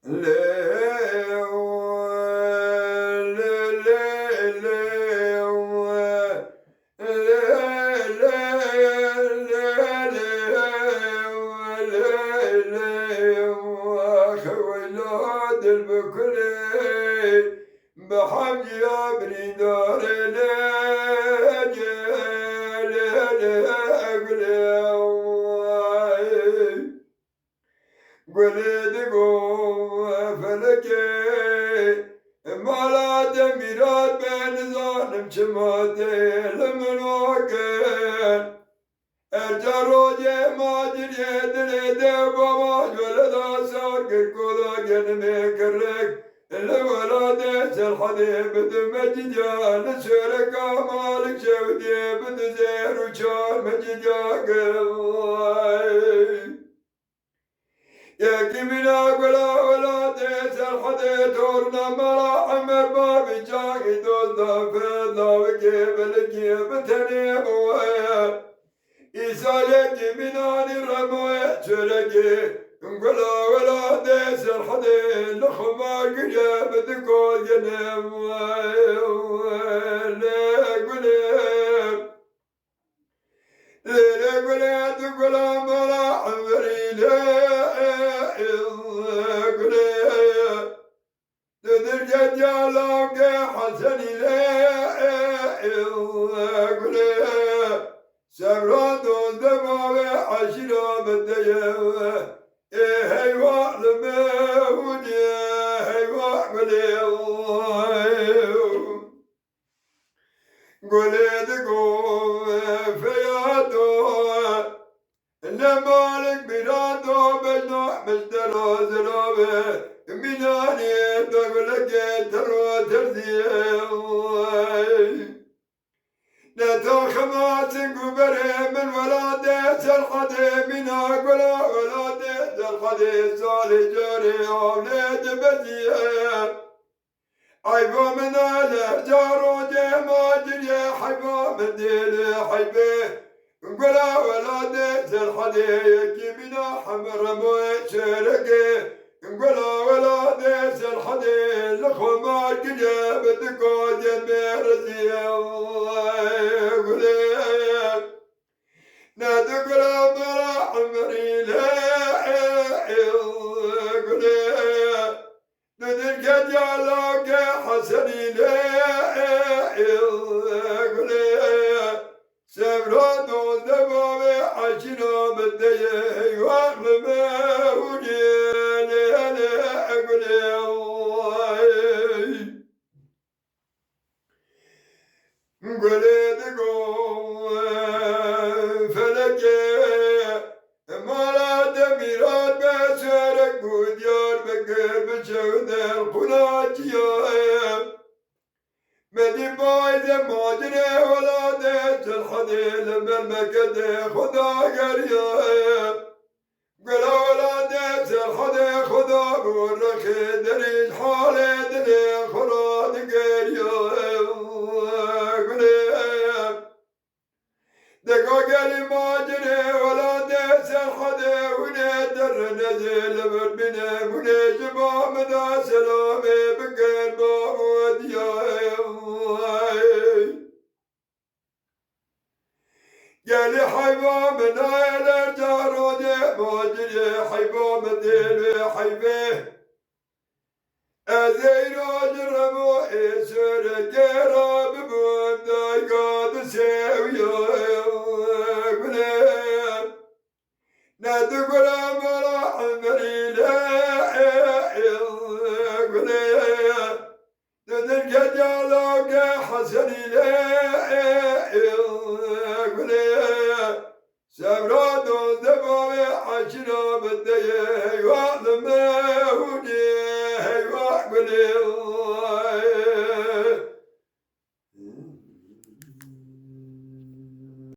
بحمد يا بريدار قلت قوم فلكي مالا دميرات بين ظالم شماتي لمن وكل الجروجي ما جري دلي دبا ولدا صار كركولا جنمي كرك الولاد سلحدي بد مجديا لسرقا مالك شودي بد زير وشار مجديا قلواي يا كمنا قلا ولاد سلحدي تورنا ملا عمر بابي جاكي دوزنا فيضا وكيب الكيب تنيبويا إسالك من عن الرموية شركي نقولا ولا ديس الحدي لخما قريب تقول جنم قليب ليلة قليب تقولا ملا عمري قليب تدرج جالوك حسني قليب سبرادون دماغ عشرة بديه هيوا لمهودي هيوا قليل قوم فياتو لمالك بلادو بجنوح مشترى زرابه مناني تقولك ترى ترزيه نتاخمات قبره من ولادة الحدي من أقولا ولادة الحدي صالي جاري أولاد بديه عيبا من الأرجار وجيما جري حيبا من ديل حيبه قولا ولادة الحدي يكي بنا حمر موي شرقي قولا ولادة الحدي لخما جري بدكو جنبي رزيه نادق مرا عمري لا قليل ندرك جالوك حسني لا قليل سبرا دون دماغي عشنا بديه وعلمه وليل قليل قوم مالا دميرات بسرق وديار بقر بشود القناتيا مدي بايد مادري ولادت الحديل بالمكد خدا قريا قلا ولادت الحدي خدا بورخي دريج حالي دلي خراد قريا دقاقل ماجري ولا ديس الحدي ونادر نزل بربنا ونجبا مدى سلامي بقلب ودياي قالي حيبا من عيل الجارودي ماجري حيبا مديني حيبه أزير أجرمو إسر قراب بنداي قاد سيويا نادقل مرا عمري لا ندرك جالوك حسني لا سبرادو دبابي عشنا بديه